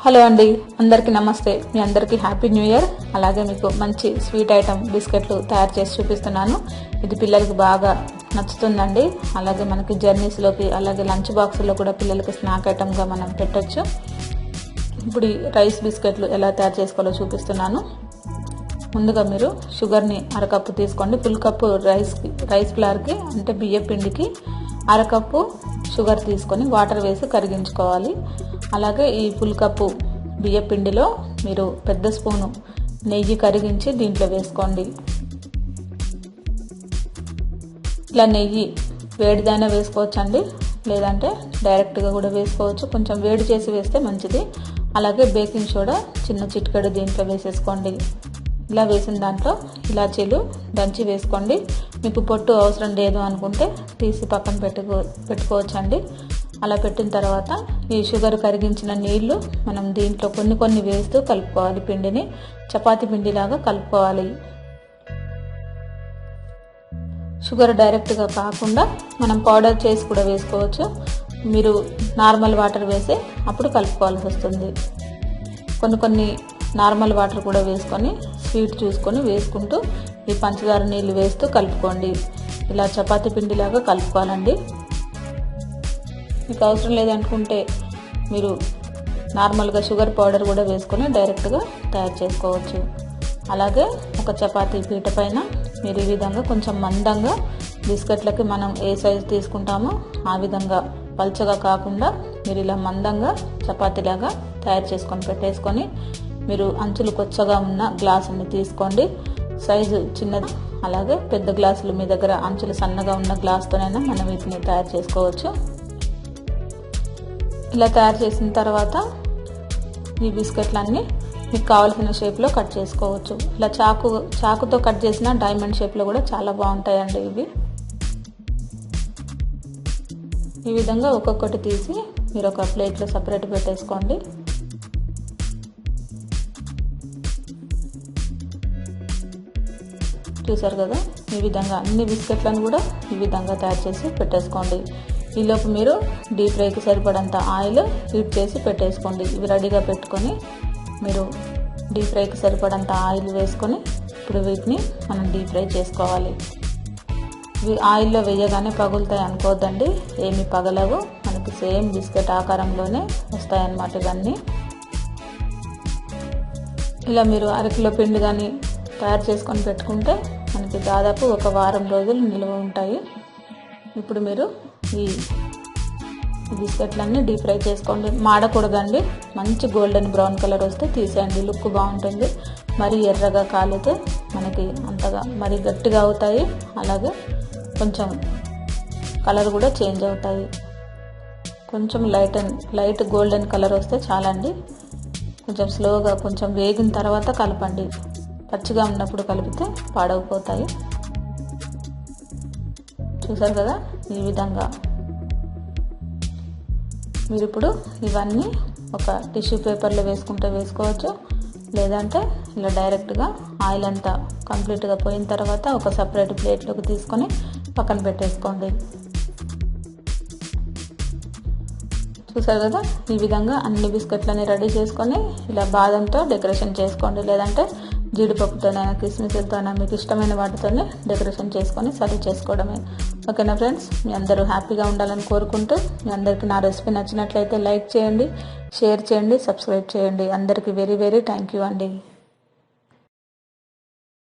Hello అండి, అందరికీ నమస్తే. మీ అందరికీ హ్యాపీ న్యూ ఇయర్. అలాగే మీకు మంచి స్వీట్ ఐటమ్ బిస్కెట్లు తయారు చేసి చూపిస్తున్నాను. ఇది పిల్లలకి బాగా నచ్చుతుందండి. అలాగే మనకి జర్నీస్లోకి, అలాగే లంచ్ బాక్స్లో కూడా పిల్లలకి స్నాక్ ఐటమ్గా మనం పెట్టచ్చు. ఇప్పుడు ఈ రైస్ బిస్కెట్లు ఎలా తయారు చేసుకోవాలో చూపిస్తున్నాను. ముందుగా మీరు షుగర్ని అరకప్పు తీసుకోండి. ఫుల్ కప్పు రైస్ ఫ్లవర్కి అంటే బియ్య పిండికి అరకప్పు షుగర్ తీసుకొని వాటర్ వేసి కరిగించుకోవాలి. అలాగే ఈ ఫుల్ కప్పు బియ్య పిండిలో మీరు పెద్ద స్పూను నెయ్యి కరిగించి దీంట్లో వేసుకోండి. ఇలా నెయ్యి వేడిదైనా వేసుకోవచ్చండి, లేదంటే డైరెక్ట్గా కూడా వేసుకోవచ్చు. కొంచెం వేడి చేసి వేస్తే మంచిది. అలాగే బేకింగ్ సోడా చిన్న చిటికెడు దీంట్లో వేసేసుకోండి. ఇలా వేసిన దాంట్లో ఇలాచీలు దంచి వేసుకోండి. మీకు పొట్టు అవసరం లేదు అనుకుంటే తీసి పక్కన పెట్టుకోవచ్చండి. అలా పెట్టిన తర్వాత ఈ షుగర్ కరిగించిన నీళ్లు మనం దీంట్లో కొన్ని వేస్తూ కలుపుకోవాలి. పిండిని చపాతీ పిండిలాగా కలుపుకోవాలి. షుగర్ డైరెక్ట్గా కాకుండా మనం పౌడర్ చేసి కూడా వేసుకోవచ్చు. మీరు నార్మల్ వాటర్ వేసి అప్పుడు కలుపుకోవాల్సి వస్తుంది. కొన్ని నార్మల్ వాటర్ కూడా వేసుకొని స్వీట్ చూసుకొని వేసుకుంటూ ఈ పంచదార నీళ్ళు వేస్తూ కలుపుకోండి. ఇలా చపాతీ పిండిలాగా కలుపుకోవాలండి. మీకు అవసరం లేదనుకుంటే మీరు నార్మల్గా షుగర్ పౌడర్ కూడా వేసుకొని డైరెక్ట్గా తయారు చేసుకోవచ్చు. అలాగే ఒక చపాతీ పీట పైన మీరు ఈ విధంగా కొంచెం మందంగా బిస్కెట్లకి మనం ఏ సైజు తీసుకుంటామో ఆ విధంగా పల్చగా కాకుండా మీరు ఇలా మందంగా చపాతీలాగా తయారు చేసుకొని పెట్టేసుకొని మీరు అంచులు కొచ్చగా ఉన్న గ్లాసుని తీసుకోండి. సైజు చిన్నది, అలాగే పెద్ద గ్లాసులు మీ దగ్గర అంచులు సన్నగా ఉన్న గ్లాస్తోనైనా మనం వీటిని తయారు చేసుకోవచ్చు. ఇలా తయారు చేసిన తర్వాత ఈ బిస్కెట్లన్నీ మీకు కావాల్సిన షేప్లో కట్ చేసుకోవచ్చు. ఇలా చాకుతో కట్ చేసిన డైమండ్ షేప్లో కూడా చాలా బాగుంటాయండి ఇవి. ఈ విధంగా ఒక్కొక్కటి తీసి మీరు ఒక ప్లేట్లో సపరేట్ పెట్టేసుకోండి. చూసారు కదా, ఈ విధంగా అన్ని బిస్కెట్లను కూడా ఈ విధంగా తయారు చేసి పెట్టేసుకోండి. ఈలోపు మీరు డీప్ ఫ్రైకి సరిపడంత ఆయిల్ హీట్ చేసి పెట్టేసుకోండి. ఇవి రెడీగా పెట్టుకొని మీరు డీప్ ఫ్రైకి సరిపడంత ఆయిల్ వేసుకొని ఇప్పుడు వీటిని మనం డీప్ ఫ్రై చేసుకోవాలి. ఇవి ఆయిల్లో వేయగానే పగులుతాయి అనుకోవద్దండి, ఏమి పగలవు. మనకి సేమ్ బిస్కెట్ ఆకారంలోనే వస్తాయన్నమాట ఇవన్నీ. ఇలా మీరు అరకిలో పిండి కానీ తయారు చేసుకొని పెట్టుకుంటే మనకి దాదాపు ఒక వారం రోజులు నిల్వ ఉంటాయి. ఇప్పుడు మీరు ఈ బిస్కెట్లన్నీ డీప్ ఫ్రై చేసుకోండి. మాడకూడదండి, మంచి గోల్డెన్ బ్రౌన్ కలర్ వస్తే తీసేయండి, లుక్ బాగుంటుంది. మరి ఎర్రగా కాలితే మనకి అంతగా మరి గట్టిగా అవుతాయి. అలాగే కొంచెం కలర్ కూడా చేంజ్ అవుతాయి. కొంచెం లైట్ గోల్డెన్ కలర్ వస్తే చాలండి. కొంచెం స్లోగా కొంచెం వేగిన తర్వాత కలపండి. పచ్చిగా ఉన్నప్పుడు కలిపితే పాడైపోతాయి. చూసారు కదా, ఈ విధంగా మీరు ఇప్పుడు ఇవన్నీ ఒక టిష్యూ పేపర్లో వేసుకుంటే వేసుకోవచ్చు, లేదంటే ఇలా డైరెక్ట్గా ఆయిల్ అంతా కంప్లీట్గా పోయిన తర్వాత ఒక సపరేట్ ప్లేట్లోకి తీసుకొని పక్కన పెట్టేసుకోండి. చూసారు కదా, ఈ విధంగా అన్ని బిస్కెట్లని రెడీ చేసుకొని ఇలా బాదంతో డెకరేషన్ చేసుకోండి, లేదంటే జీడిపప్పుతోనైనా కిస్మిస్లతోనైనా మీకు ఇష్టమైన వాటితోనే డెకరేషన్ చేసుకొని సర్వ్ చేసుకోవడమే. ఓకేనా ఫ్రెండ్స్, మీ అందరూ హ్యాపీగా ఉండాలని కోరుకుంటూ మీ అందరికీ నా రెసిపీ నచ్చినట్లయితే లైక్ చేయండి, షేర్ చేయండి, సబ్స్క్రైబ్ చేయండి. అందరికీ వెరీ థ్యాంక్ యూ అండి.